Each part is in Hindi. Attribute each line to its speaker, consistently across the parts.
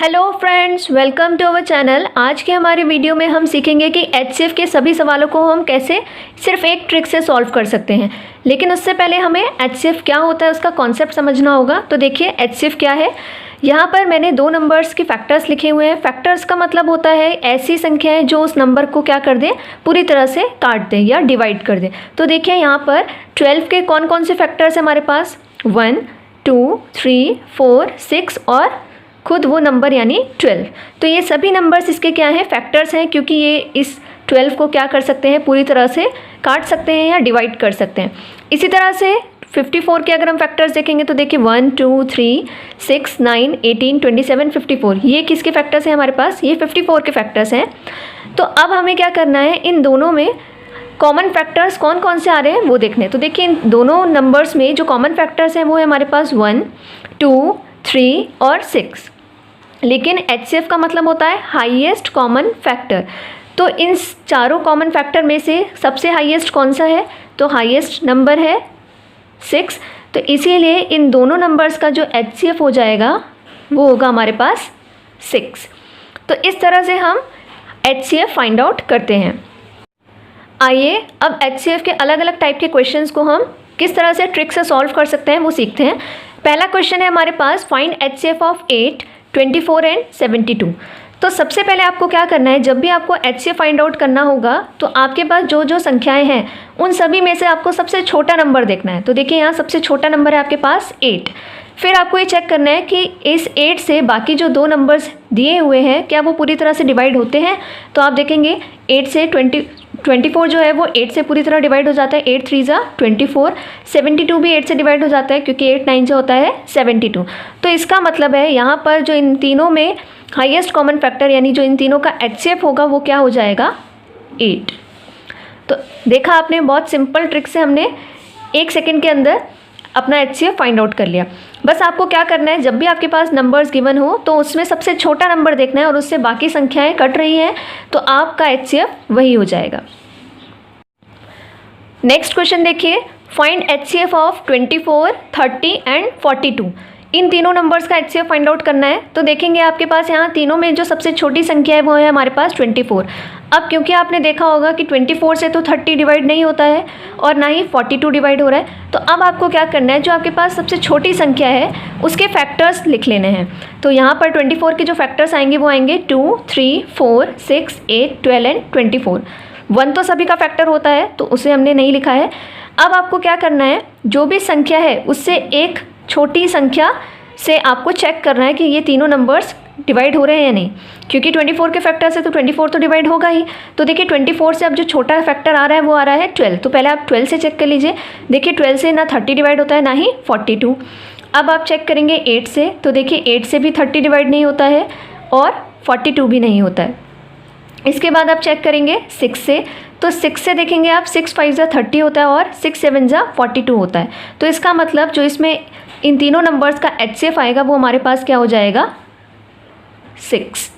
Speaker 1: Hello friends, welcome to our channel. आज के हमारे वीडियो में हम सीखेंगे कि एचसीएफ के सभी सवालों को हम कैसे सिर्फ एक ट्रिक से सॉल्व कर सकते हैं। लेकिन उससे पहले हमें एचसीएफ क्या होता है उसका कॉन्सेप्ट समझना होगा। तो देखिए एचसीएफ क्या है। यहाँ पर मैंने दो नंबर्स के फैक्टर्स लिखे हुए हैं। फैक्टर्स का मतलब होता है ऐसी संख्याएं जो उस नंबर को क्या कर दें, पूरी तरह से काट दें या डिवाइड कर दें। तो देखिए यहाँ पर 12 के कौन कौन से फैक्टर्स हैं हमारे पास, 1, 2, 3, 4, 6 और खुद वो नंबर यानी 12। तो ये सभी नंबर्स इसके क्या हैं, फैक्टर्स हैं, क्योंकि ये इस 12 को क्या कर सकते हैं, पूरी तरह से काट सकते हैं या डिवाइड कर सकते हैं। इसी तरह से 54 के अगर हम फैक्टर्स देखेंगे तो देखिए 1, 2, 3, 6, 9, 18, 27, 54 ये किसके फैक्टर्स हैं हमारे पास, ये 54 के फैक्टर्स हैं। तो अब हमें क्या करना है, इन दोनों में कॉमन फैक्टर्स कौन कौन से आ रहे हैं वो देखने। तो देखिए इन दोनों नंबर्स में जो कॉमन फैक्टर्स हैं वो है हमारे पास 1, 2, 3 और 6। लेकिन एचसीएफ का मतलब होता है हाईएस्ट कॉमन फैक्टर। तो इन चारों कॉमन फैक्टर में से सबसे हाईएस्ट कौन सा है, तो हाईएस्ट नंबर है 6। तो इसीलिए इन दोनों नंबर्स का जो एचसीएफ हो जाएगा वो होगा हमारे पास 6। तो इस तरह से हम एचसीएफ फाइंड आउट करते हैं। आइए अब एचसीएफ के अलग अलग टाइप के क्वेश्चंस को हम किस तरह से ट्रिक से सॉल्व कर सकते हैं वो सीखते हैं। पहला क्वेश्चन है हमारे पास, फाइंड एचसीएफ ऑफ 8, 24 एंड 72। तो सबसे पहले आपको क्या करना है, जब भी आपको एचसीएफ फाइंड आउट करना होगा तो आपके पास जो जो संख्याएं हैं उन सभी में से आपको सबसे छोटा नंबर देखना है। तो देखिए यहाँ सबसे छोटा नंबर है आपके पास 8। फिर आपको ये चेक करना है कि इस 8 से बाकी जो दो नंबर्स दिए हुए हैं क्या वो पूरी तरह से डिवाइड होते हैं। तो आप देखेंगे 8 से 24 जो है वो 8 से पूरी तरह डिवाइड हो जाता है, 8 3 जा 24। 72 भी 8 से डिवाइड हो जाता है क्योंकि 8 9 जो होता है 72। तो इसका मतलब है यहाँ पर जो इन तीनों में हाईएस्ट कॉमन फैक्टर यानी जो इन तीनों का एचसीएफ होगा वो क्या हो जाएगा, 8। तो देखा आपने, बहुत सिंपल ट्रिक से हमने 1 सेकेंड के अंदर अपना एचसीएफ फाइंड आउट कर लिया। बस आपको क्या करना है, जब भी आपके पास नंबर्स गिवन हो तो उसमें सबसे छोटा नंबर देखना है और उससे बाकी संख्याएं कट रही हैं तो आपका एचसीएफ वही हो जाएगा। नेक्स्ट क्वेश्चन देखिए, फाइंड एचसीएफ ऑफ 24, 30 एंड 42। इन तीनों नंबर्स का एचसीएफ फाइंड आउट करना है। तो देखेंगे आपके पास यहाँ तीनों में जो सबसे छोटी संख्या है वो है हमारे पास 24। अब क्योंकि आपने देखा होगा कि 24 से तो 30 डिवाइड नहीं होता है और ना ही 42 डिवाइड हो रहा है। तो अब आपको क्या करना है, जो आपके पास सबसे छोटी संख्या है उसके फैक्टर्स लिख लेने हैं। तो यहाँ पर 24 के जो फैक्टर्स आएंगे वो आएंगे 2, 3, 4, 6, 8, 12 एंड 24। 1 तो सभी का फैक्टर होता है तो उसे हमने नहीं लिखा है। अब आपको क्या करना है, जो भी संख्या है उससे एक छोटी संख्या से आपको चेक करना है कि ये तीनों नंबर्स डिवाइड हो रहे हैं या नहीं, क्योंकि 24 के फैक्टर से तो 24 तो डिवाइड होगा ही। तो देखिए 24 से अब जो छोटा फैक्टर आ रहा है वो आ रहा है 12। तो पहले आप 12 से चेक कर लीजिए। देखिए 12 से ना 30 डिवाइड होता है ना ही 42। अब आप चेक करेंगे 8 से, तो देखिए 8 से भी 30 डिवाइड नहीं होता है और 42 भी नहीं होता है। इसके बाद आप चेक करेंगे 6 से, तो 6 से देखेंगे आप 6 5 जा 30 होता है और 6 7 जा 42 होता है। तो इसका मतलब जो इसमें इन तीनों नंबर्स का एचसीएफ आएगा वो हमारे पास क्या हो जाएगा, 6।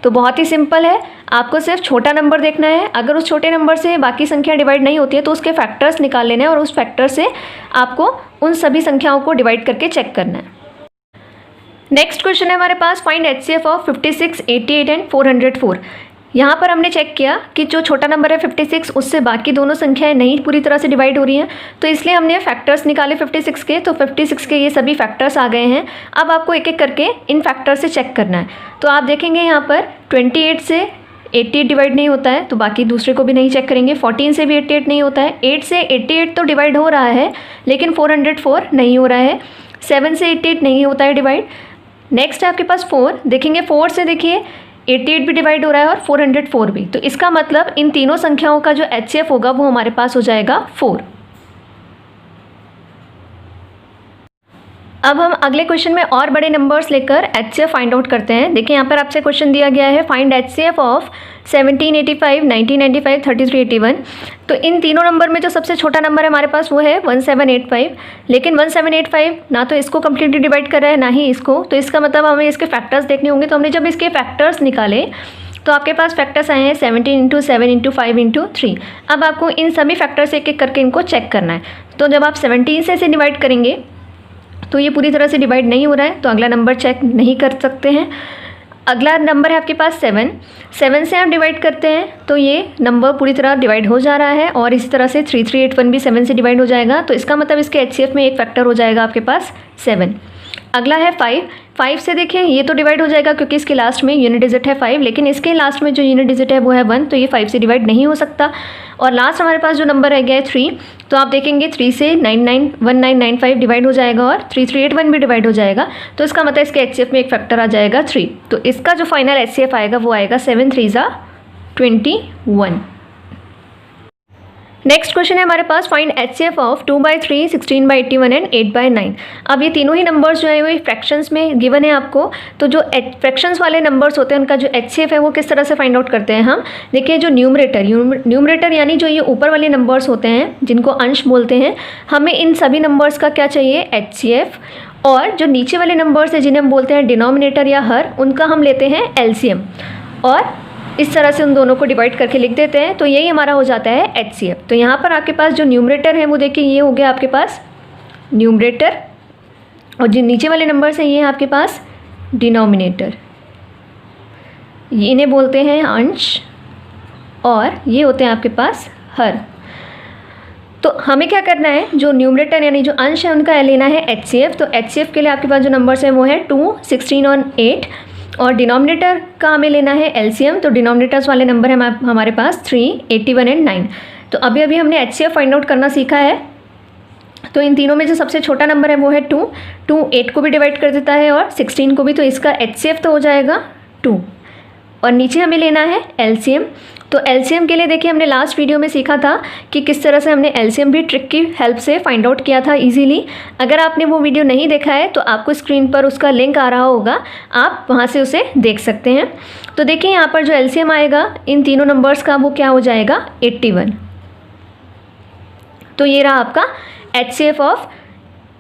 Speaker 1: तो बहुत ही सिंपल है, आपको सिर्फ छोटा नंबर देखना है। अगर उस छोटे नंबर से बाकी संख्या डिवाइड नहीं होती है तो उसके फैक्टर्स निकाल लेने हैं और उस फैक्टर से आपको उन सभी संख्याओं को डिवाइड करके चेक करना है। नेक्स्ट क्वेश्चन है हमारे पास, फाइंड एचसीएफ ऑफ 56, 88 एंड 404। यहाँ पर हमने चेक किया कि जो छोटा नंबर है 56 उससे बाकी दोनों संख्याएं नहीं पूरी तरह से डिवाइड हो रही हैं, तो इसलिए हमने फैक्टर्स निकाले 56 के। तो 56 के ये सभी फैक्टर्स आ गए हैं। अब आपको एक एक करके इन फैक्टर्स से चेक करना है। तो आप देखेंगे यहाँ पर 28 से 88 डिवाइड नहीं होता है तो बाकी दूसरे को भी नहीं चेक करेंगे। 14 से भी 88 नहीं होता है। 8 से 88 तो डिवाइड हो रहा है लेकिन 404 नहीं हो रहा है। 7 से 88 नहीं होता है डिवाइड। नेक्स्ट है आपके पास 4, देखेंगे 4 से देखिए 88 भी डिवाइड हो रहा है और 404 भी। तो इसका मतलब इन तीनों संख्याओं का जो एचसीएफ होगा वो हमारे पास हो जाएगा 4। अब हम अगले क्वेश्चन में और बड़े नंबर्स लेकर एचसीएफ फाइंड आउट करते हैं। देखिए यहाँ पर आपसे क्वेश्चन दिया गया है, फाइंड एचसीएफ ऑफ 1785, 1995, 3381। तो इन तीनों नंबर में जो सबसे छोटा नंबर है हमारे पास वो है 1785। लेकिन 1785 ना तो इसको कम्प्लीटली डिवाइड कर रहा है ना ही इसको, तो इसका मतलब हमें इसके फैक्टर्स देखने होंगे। तो हमने जब इसके फैक्टर्स निकाले तो आपके पास फैक्टर्स आए हैं 17 × 7 × 5 × 3। अब आपको इन सभी फैक्टर्स एक एक करके इनको चेक करना है। तो जब आप 17 से डिवाइड करेंगे तो ये पूरी तरह से डिवाइड नहीं हो रहा है, तो अगला नंबर चेक नहीं कर सकते हैं। अगला नंबर है आपके पास 7 से आप डिवाइड करते हैं तो ये नंबर पूरी तरह डिवाइड हो जा रहा है, और इसी तरह से 3381 भी 7 से डिवाइड हो जाएगा, तो इसका मतलब इसके HCF में एक फैक्टर हो जाएगा आपके पास 7। अगला है 5 से देखिए ये तो डिवाइड हो जाएगा क्योंकि इसके लास्ट में यूनिट डिजिट है 5, लेकिन इसके लास्ट में जो यूनिट डिजिट है वो है 1, तो ये 5 से डिवाइड नहीं हो सकता। और लास्ट हमारे पास जो नंबर रह गया है 3, तो आप देखेंगे 3 से 1995 डिवाइड हो जाएगा और 3381 भी डिवाइड हो जाएगा, तो इसका मतलब इसके HCF में एक फैक्टर आ जाएगा 3। तो इसका जो फाइनल HCF आएगा वो आएगा 7 3 21। नेक्स्ट क्वेश्चन है हमारे पास, फाइंड HCF ऑफ 2/3, 16/81 एंड 8/9। अब ये तीनों ही नंबर्स जो है वो फ्रैक्शंस में गिवन है आपको, तो जो फ्रैक्शंस वाले नंबर्स होते हैं उनका जो HCF है वो किस तरह से फाइंड आउट करते हैं हम। देखिए जो न्यूमरेटर यानी जो ये ऊपर वाले नंबर्स होते हैं जिनको अंश बोलते हैं, हमें इन सभी नंबर्स का क्या चाहिए HCF, और जो नीचे वाले नंबर्स हैं जिन्हें हम बोलते हैं डिनोमिनेटर या हर, उनका हम लेते हैं LCM, और इस तरह से उन दोनों को डिवाइड करके लिख देते हैं, तो यही हमारा हो जाता है HCF। तो यहाँ पर आपके पास जो न्यूमरेटर है वो देखिए ये हो गया आपके पास न्यूमरेटर, और जो नीचे वाले नंबर्स हैं ये है आपके पास डिनोमिनेटर, ये इन्हें बोलते हैं अंश, और ये होते हैं आपके पास हर। तो हमें क्या करना है, जो न्यूमरेटर यानी जो अंश है उनका लेना है HCF। तो HCF के लिए आपके पास जो नंबर्स हैं वो है 2, 16 और 8, और डिनोमिनेटर का हमें लेना है LCM। तो डिनोमिनेटर्स वाले नंबर है हमारे पास 3, 81 एंड 9। तो अभी हमने HCF फाइंड आउट करना सीखा है। तो इन तीनों में जो सबसे छोटा नंबर है वो है 2, 8 को भी डिवाइड कर देता है और 16 को भी, तो इसका HCF तो हो जाएगा 2। और नीचे हमें लेना है LCM। तो LCM के लिए देखिए हमने लास्ट वीडियो में सीखा था कि किस तरह से हमने LCM भी ट्रिक की हेल्प से फाइंड आउट किया था इजीली। अगर आपने वो वीडियो नहीं देखा है तो आपको स्क्रीन पर उसका लिंक आ रहा होगा, आप वहाँ से उसे देख सकते हैं। तो देखिए यहाँ पर जो LCM आएगा इन तीनों नंबर्स का वो क्या हो जाएगा 81। तो ये रहा आपका HCF ऑफ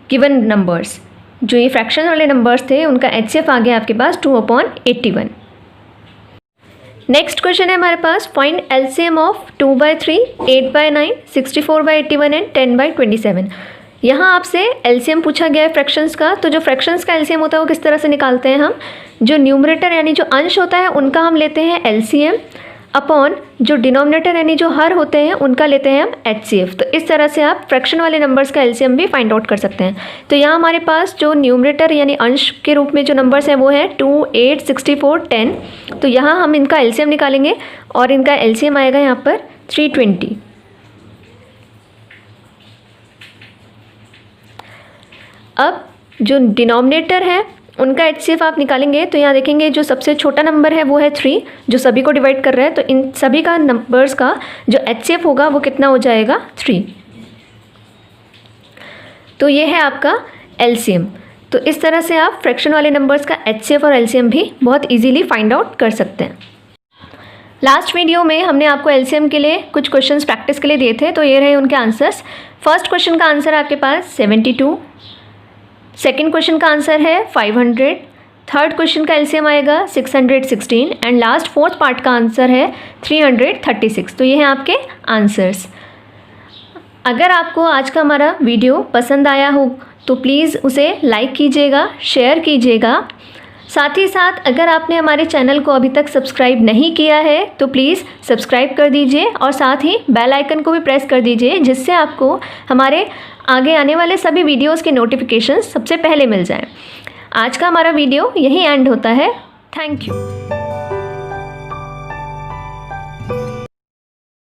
Speaker 1: गिवन नंबर्स। जो ये फ्रैक्शन वाले नंबर्स थे उनका HCF आ गया आपके पास 2/81। नेक्स्ट क्वेश्चन है हमारे पास, फाइंड LCM ऑफ 2/3, 8/9, 64/81 एंड 10/27। यहाँ आपसे LCM पूछा गया है फ्रैक्शंस का। तो जो फ्रैक्शंस का LCM होता है वो किस तरह से निकालते हैं हम, जो न्यूमरेटर यानी जो अंश होता है उनका हम लेते हैं LCM, अपॉन जो डिनोमिनेटर यानी जो हर होते हैं उनका लेते हैं हम HCF। तो इस तरह से आप फ्रैक्शन वाले नंबर्स का LCM भी फाइंड आउट कर सकते हैं। तो यहाँ हमारे पास जो न्यूमरेटर यानी अंश के रूप में जो नंबर्स हैं वो है 2, 8, 64, 10। तो यहाँ हम इनका LCM निकालेंगे और इनका LCM आएगा यहाँ पर 320। अब जो डिनोमिनेटर है उनका HCF आप निकालेंगे, तो यहाँ देखेंगे जो सबसे छोटा नंबर है वो है 3, जो सभी को डिवाइड कर रहा है, तो इन सभी का नंबर्स का जो HCF होगा वो कितना हो जाएगा 3। तो ये है आपका LCM। तो इस तरह से आप फ्रैक्शन वाले नंबर्स का HCF और LCM भी बहुत इजीली फाइंड आउट कर सकते हैं। लास्ट वीडियो में हमने आपको LCM के लिए कुछ क्वेश्चंस प्रैक्टिस के लिए दिए थे, तो ये रहे उनके आंसर्स। फर्स्ट क्वेश्चन का आंसर आपके पास 72, सेकेंड क्वेश्चन का आंसर है 500, थर्ड क्वेश्चन का LCM आएगा 616 एंड लास्ट फोर्थ पार्ट का आंसर है 336। तो ये हैं आपके आंसर्स। अगर आपको आज का हमारा वीडियो पसंद आया हो तो प्लीज़ उसे लाइक कीजिएगा, शेयर कीजिएगा। साथ ही साथ अगर आपने हमारे चैनल को अभी तक सब्सक्राइब नहीं किया है तो प्लीज़ सब्सक्राइब कर दीजिए और साथ ही बेल आइकन को भी प्रेस कर दीजिए, जिससे आपको हमारे आगे आने वाले सभी वीडियोस के नोटिफिकेशंस सबसे पहले मिल जाएं। आज का हमारा वीडियो यहीं एंड होता है। Thank you.